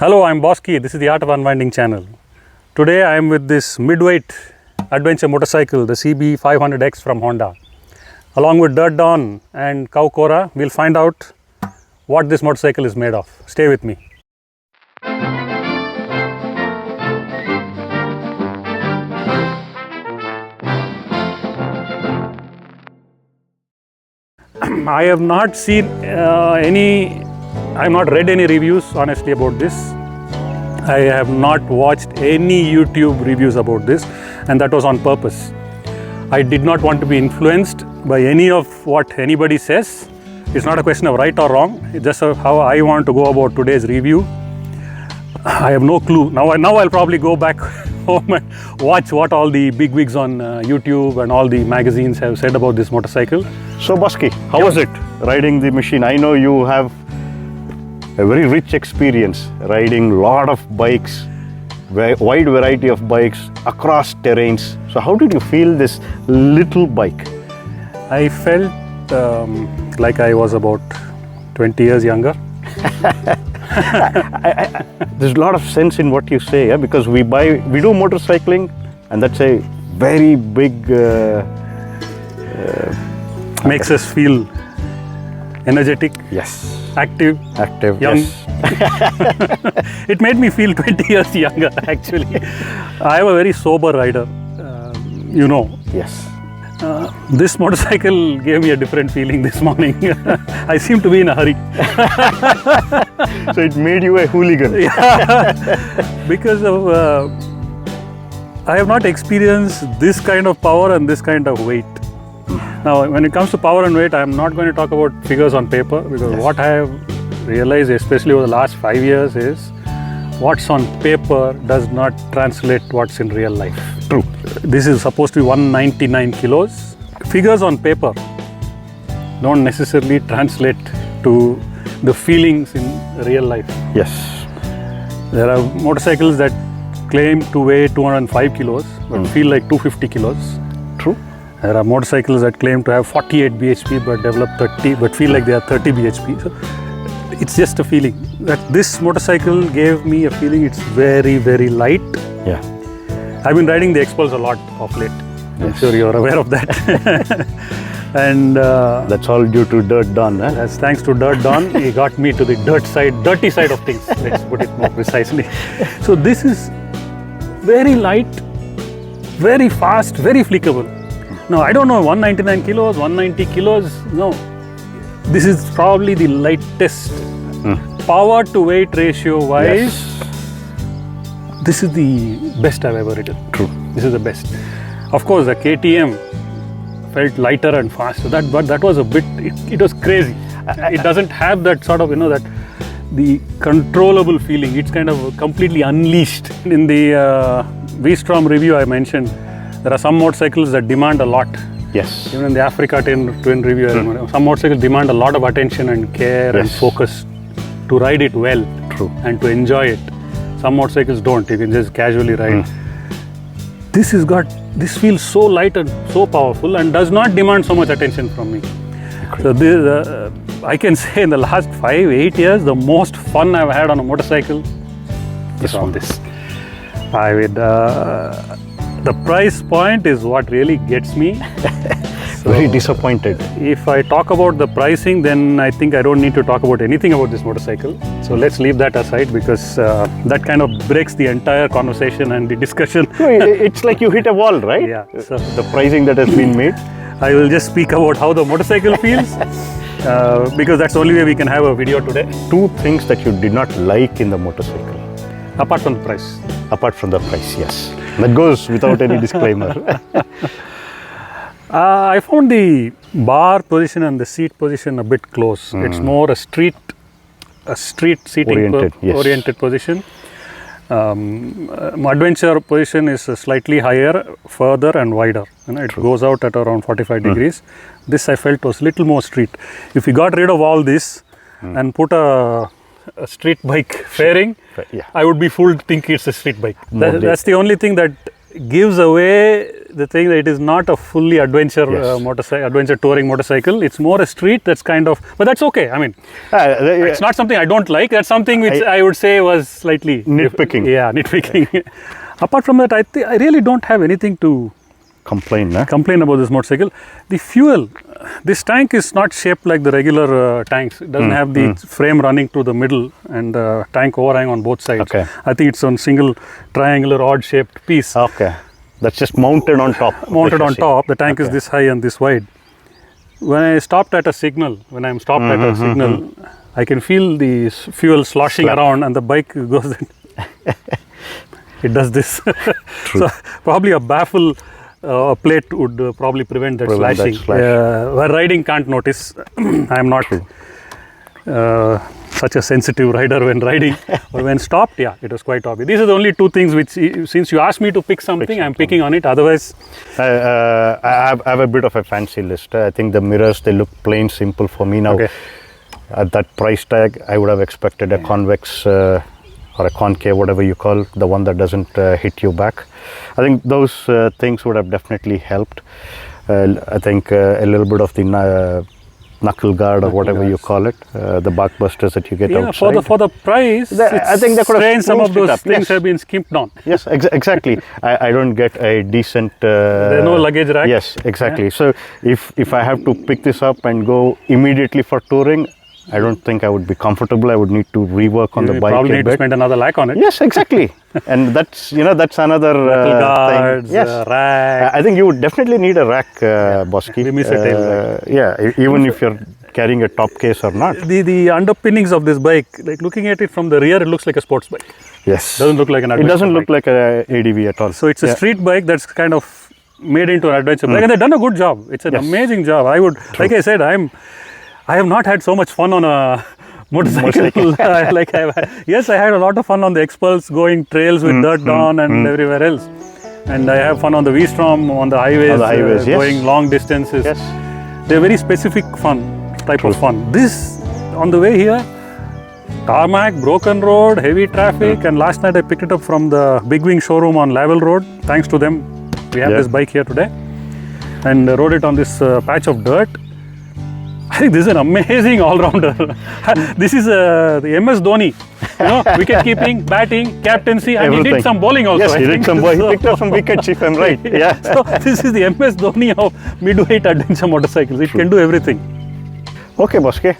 Hello, I'm Bosky. This is the Art of Unwinding channel. Today I am with this mid-weight adventure motorcycle, the CB 500X from Honda. Along with Dirt Dawn and Cow Cora, we'll find out what this motorcycle is made of. Stay with me. I have not seen I have not read any reviews honestly about this. I have not watched any YouTube reviews about this, and that was on purpose. I did not want to be influenced by any of what anybody says. It's not a question of right or wrong, it's just how I want to go about today's review. I have no clue. Now I'll probably go back home and watch what all the bigwigs on YouTube and all the magazines have said about this motorcycle. So Bosky, how was it riding the machine? I know you have a very rich experience riding a lot of bikes, wide variety of bikes across terrains. So how did you feel this little bike? I felt like I was about 20 years younger. There's a lot of sense in what you say, yeah? Because we do motorcycling, and that's a very big makes us feel energetic, yes, active, young. Yes. It made me feel 20 years younger actually. I am a very sober rider, Yes. This motorcycle gave me a different feeling this morning. I seem to be in a hurry. So it made you a hooligan. Yeah, because of I have not experienced this kind of power and this kind of weight. Now, when it comes to power and weight, I am not going to talk about figures on paper, because Yes. what I have realized, especially over the last 5 years, is what's on paper does not translate what's in real life. True. This is supposed to be 199 kilos. Figures on paper don't necessarily translate to the feelings in real life. Yes. There are motorcycles that claim to weigh 205 kilos but feel like 250 kilos. True. There are motorcycles that claim to have 48 bhp but develop 30 but feel like they are 30 bhp. So it's just a feeling. That this motorcycle gave me a feeling it's very, very light. Yeah. I've been riding the Expulse a lot of late. I'm Yes. sure you're aware of that. And That's all due to Dirt Dawn, huh? that's thanks to Dirt Dawn. He got me to the dirty side of things. Let's put it more precisely. So this is very light, very fast, very flickable. Now I don't know 199 kilos, 190 kilos. No, this is probably the lightest. Power to weight ratio wise, this is the best I've ever ridden. True. This is the best. Of course, the KTM felt lighter and faster. But that was a bit. It was crazy. It doesn't have that sort of that the controllable feeling. It's kind of completely unleashed. In the V-Strom review, I mentioned there are some motorcycles that demand a lot. Yes. Even in the Africa Twin review, I remember, some motorcycles demand a lot of attention and care and Yes. focus to ride it well. True. And to enjoy it. Some motorcycles don't. You can just casually ride. This feels so light and so powerful and does not demand so much attention from me. So this, I can say in the last 5-8 years, the most fun I've had on a motorcycle is on this. I would, the price point is what really gets me. Very disappointed. If I talk about the pricing, then I think I don't need to talk about anything about this motorcycle. So let's leave that aside, because that kind of breaks the entire conversation and the discussion. No, it's like you hit a wall, right? Yeah. So The pricing that has been made. I will just speak about how the motorcycle feels, because that's the only way we can have a video today, Two things that you did not like in the motorcycle, apart from the price. apart from the price, yes. That goes without any disclaimer. I found the bar position and the seat position a bit close. It's more a street seating oriented position. Adventure position is slightly higher, further and wider. It goes out at around 45 degrees. This I felt was little more street. If we got rid of all this and put a street bike fairing, Yeah. I would be fooled to think it's a street bike. That's the only thing that gives away the thing that it is not a fully adventure Yes. motorcycle, adventure touring motorcycle. It's more a street. That's kind of, but that's okay. I mean, it's not something I don't like. That's something which I would say was slightly Nitpicking. Yeah, nitpicking. Apart from that, I really don't have anything to complain, huh? complain about this motorcycle. The fuel, this tank is not shaped like the regular tanks. It doesn't have the frame running to the middle and the tank overhang on both sides. Okay. I think it's on single triangular odd shaped piece. Okay. That's just mounted on top. of the Mounted on chassis. top. The tank is this high and this wide. When I stopped at a signal, when I'm stopped at a signal, I can feel the fuel sloshing around and the bike goes. It does this. So probably a baffle plate would probably prevent that Prevent that slashing. slash. Where riding can't notice. I'm not such a sensitive rider when riding. But when stopped, yeah, it was quite obvious. These are the only two things which, since you asked me to pick something, I'm picking on it. Otherwise, I have a bit of a fancy list. I think the mirrors, they look plain simple for me now. Okay. At that price tag, I would have expected a convex or a concave, whatever you call, the one that doesn't hit you back. I think those things would have definitely helped. I think a little bit of the knuckle guard or whatever you call it, the buckbusters that you get yeah, outside. for the price, I think they could have strange some of spruced it those up, things yes. have been skimped on. Yes, exactly. I don't get a decent. There's no luggage rack. Yes, exactly. So if I have to pick this up and go immediately for touring, I don't think I would be comfortable. I would need to rework on You the bike probably a need to bit. spend another lakh on it. Yes, exactly. And that's that's another Guards, thing. Yes, rack. I think you would definitely need a rack, Bosky. we miss a tail rack. Yeah, even if you're carrying a top case or not. The underpinnings of this bike, like looking at it from the rear, it looks like a sports bike. Yes, Doesn't look like an it adventure doesn't look bike. like a ADV at all. So it's a street bike that's kind of made into an adventure bike, and they've done a good job. It's an Yes. amazing job. I would, like I said, I have not had so much fun on a motorcycle. Like I've had. Yes, I had a lot of fun on the Expulse, going trails with dirt on and everywhere else. And I have fun on the V-Strom, on the highways, Yes. going long distances. Yes. They're very specific type of fun. This, on the way here, tarmac, broken road, heavy traffic, and last night I picked it up from the Big Wing showroom on Lavelle Road. Thanks to them, we have Yeah. this bike here today, and rode it on this patch of dirt. I think this is an amazing all-rounder. This is the MS Dhoni, wicket keeping, batting, captaincy, and he Everything. did some bowling also. Yes, I he did think. some. He picked up some wickets, if I'm right. Yeah. So this is the MS Dhoni of midweight adventure motorcycles. It can do everything. Okay, Bosque.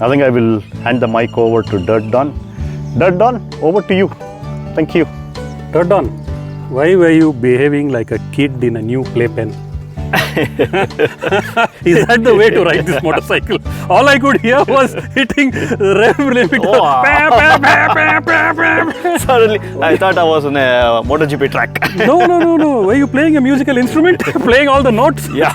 I think I will hand the mic over to Dirt Don. Dirt Don, over to you. Thank you. Dirt Don, why were you behaving like a kid in a new playpen? Is that the way to ride this motorcycle? All I could hear was hitting the rev limiter. Wow. Pam, pam, pam, pam, pam, pam. Suddenly, I thought I was on a MotoGP track. No. Were you playing a musical instrument? Playing all the notes? Yeah,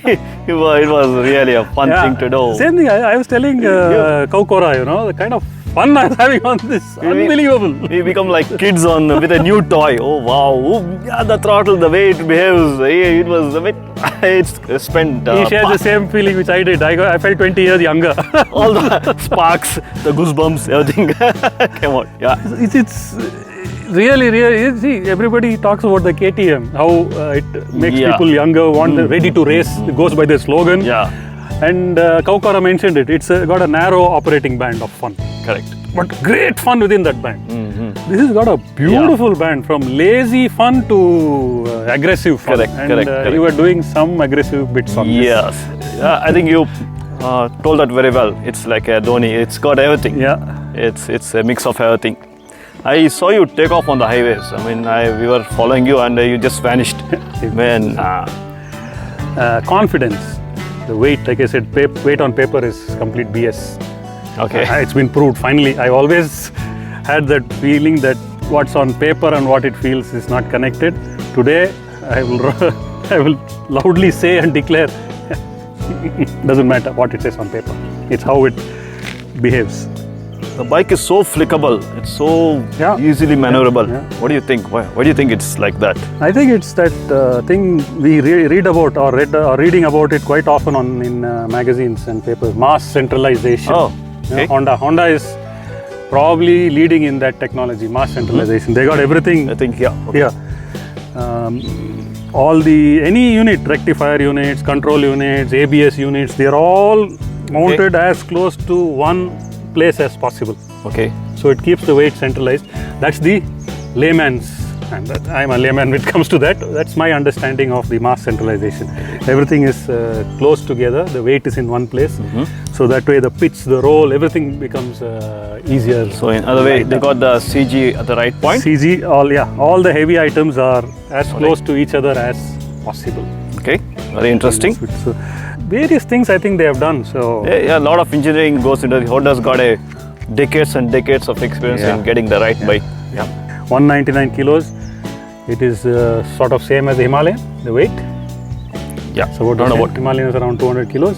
it was really a fun Yeah. thing to do. Same thing. I was telling Kaukora, the kind of fun I was having on this. Unbelievable. We become like kids with a new toy. Oh wow! Oh, yeah, the throttle, the way it behaves. It was a bit. It's spent. He shares the same feeling which I did. I felt 20 years younger. all the sparks, the goosebumps, everything came out. Yeah. It's really, see, everybody talks about the KTM, how it makes Yeah. people younger, ready to race. It goes by the slogan. Yeah. And Kaukara mentioned it. It's got a narrow operating band of fun, Correct. but great fun within that band. This has got a beautiful band, from lazy fun to aggressive fun. Correct, And correct. you were doing some aggressive bits on this. Yes. Yeah, I think you told that very well. It's like a Dhoni. It's got everything. Yeah. It's a mix of everything. I saw you take off on the highways. I mean, we were following you and you just vanished. Man, Confidence. The weight, like I said, weight on paper is complete BS. okay. It's been proved finally. I always had that feeling that what's on paper and what it feels is not connected. Today, I will loudly say and declare, doesn't matter what it says on paper. It's how it behaves. The bike is so flickable. It's so Yeah. easily maneuverable. Yeah. What do you think? Why do you think it's like that? I think it's that thing we read about or reading about it quite often in magazines and papers. Mass centralization. Oh, You know, okay. Honda is probably leading in that technology, mass centralization. They got everything I think, yeah. Okay. here. Any unit, rectifier units, control units, ABS units, they are all mounted as close to one place as possible. Okay. So it keeps the weight centralized. That's the layman's, and I'm a layman when it comes to that. That's my understanding of the mass centralization. Everything is close together. The weight is in one place. So that way the pitch, the roll, everything becomes easier. So in other way, they got the CG at the right point. CG, all the heavy items are as close to each other as possible. Okay. Very interesting. So, various things I think they have done. So Yeah, a lot of engineering goes into it. Honda's got a decades and decades of experience in getting the right bike. Yeah. 199 kilos. It is sort of same as the Himalayan, the weight. Yeah. So about Himalayan is around 200 kilos.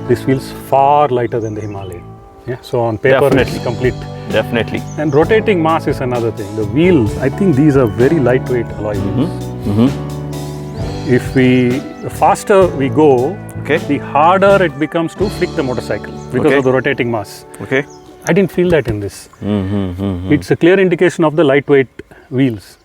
This feels far lighter than the Himalayan. Yeah. So on paper it's complete. Definitely. And rotating mass is another thing. The wheels, I think these are very lightweight alloy wheels. The faster we go, the harder it becomes to flick the motorcycle because of the rotating mass. Okay. I didn't feel that in this. It's a clear indication of the lightweight wheels.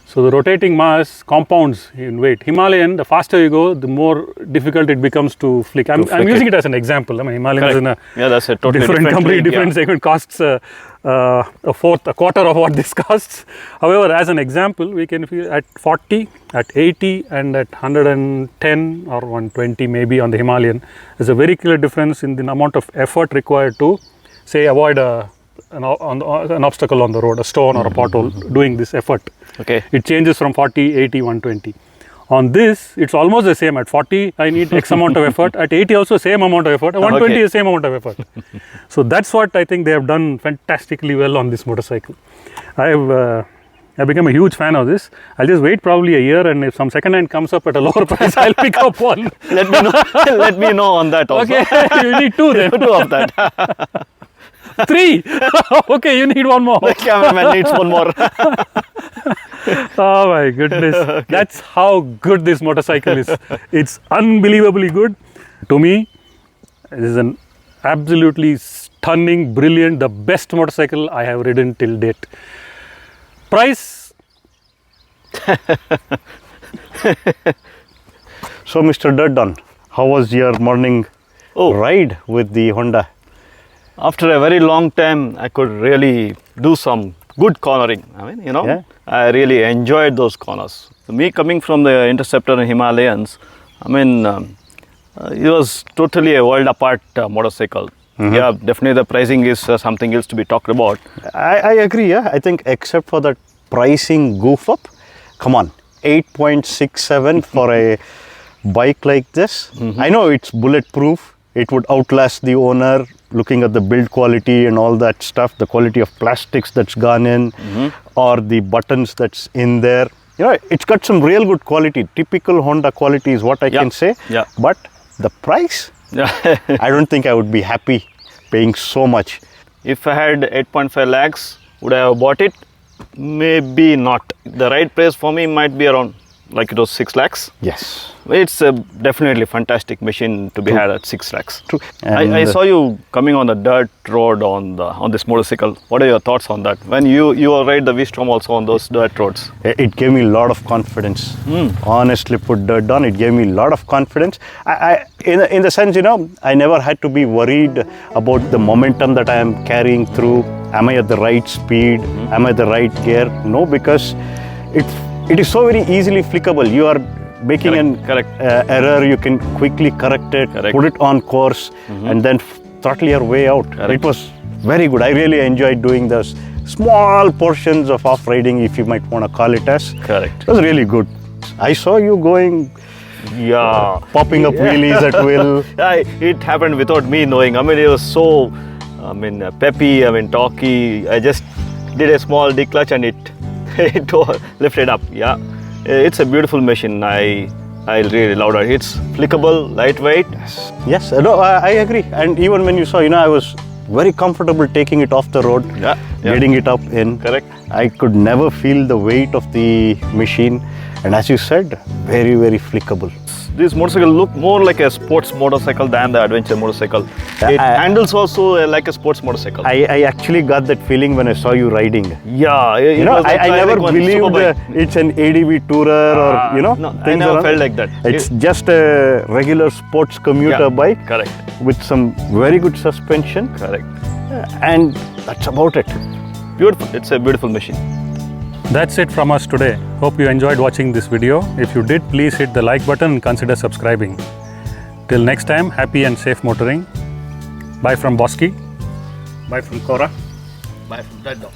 So the rotating mass compounds in weight. Himalayan, the faster you go, the more difficult it becomes to flick. I'm using it as an example. I mean, Himalayan is in a that's a totally different company, different segment, costs a quarter of what this costs. However, as an example, we can feel at 40, at 80 and at 110 or 120 maybe on the Himalayan. There's a very clear difference in the amount of effort required to, say, avoid an obstacle on the road, a stone or a pothole, doing this effort. Okay. It changes from 40, 80, 120. On this, it's almost the same. At 40, I need X amount of effort. At 80, also same amount of effort. At 120 is same amount of effort. So that's what I think they have done fantastically well on this motorcycle. I've become a huge fan of this. I'll just wait probably a year, and if some second hand comes up at a lower price, I'll pick up one. Let me know. Let me know on that also. Okay, you need two then. Two of that. 3. Okay, you need one more. The cameraman needs one more. Oh my goodness. That's how good this motorcycle is. It's unbelievably good. To me, it is an absolutely stunning, brilliant, the best motorcycle I have ridden till date. Price? So, Mr. Durdon, how was your morning ride with the Honda? After a very long time, I could really do some good cornering. I mean, I really enjoyed those corners. Me coming from the Interceptor and Himalayans, I mean, it was totally a world apart motorcycle. Yeah, definitely the pricing is something else to be talked about. I agree, yeah. I think except for that pricing goof up, come on, 8.67 for a bike like this. I know it's bulletproof. It would outlast the owner. Looking at the build quality and all that stuff, the quality of plastics that's gone in, or the buttons that's in there. It's got some real good quality. Typical Honda quality is what I can say. Yeah. But the price, I don't think I would be happy paying so much. If I had 8.5 lakhs, would I have bought it? Maybe not. The right price for me might be around, like it was 6 lakhs. Yes. It's a definitely fantastic machine to be had at 6 lakhs. True. I saw you coming on the dirt road on this motorcycle. What are your thoughts on that? When you ride the V-Strom also on those dirt roads? It gave me a lot of confidence. Honestly put dirt on, it gave me a lot of confidence. In the sense, I never had to be worried about the momentum that I am carrying through. Am I at the right speed? Am I the right gear? No, because it is so very easily flickable. You are making an error, you can quickly correct it, put it on course, and then throttle your way out. It was very good. I really enjoyed doing those small portions of off-riding, if you might want to call it as. Correct. It was really good. I saw you going, popping up wheelies at will. It happened without me knowing. I mean, it was so, peppy, talky. I just did a small declutch and it lifted up. Yeah. It's a beautiful machine. I really love it. It's flickable, lightweight. Yes, no, I agree. And even when you saw, I was very comfortable taking it off the road. Yeah. Yeah. getting it up in. Correct. I could never feel the weight of the machine, and as you said, very, very flickable. This motorcycle look more like a sports motorcycle than the adventure motorcycle. It handles also like a sports motorcycle. I actually got that feeling when I saw you riding. Yeah, it You know, was like I never like one believed superbike. it's an ADV tourer or, you know, No, I things never around. felt like that. It's just a regular sports commuter Yeah, bike correct. with some very good suspension, Correct. and that's about it. Beautiful. It's a beautiful machine. That's it from us today. Hope you enjoyed watching this video. If you did, please hit the like button and consider subscribing. Till next time, happy and safe motoring. Bye from Bosky. Bye from Cora. Bye from that dog.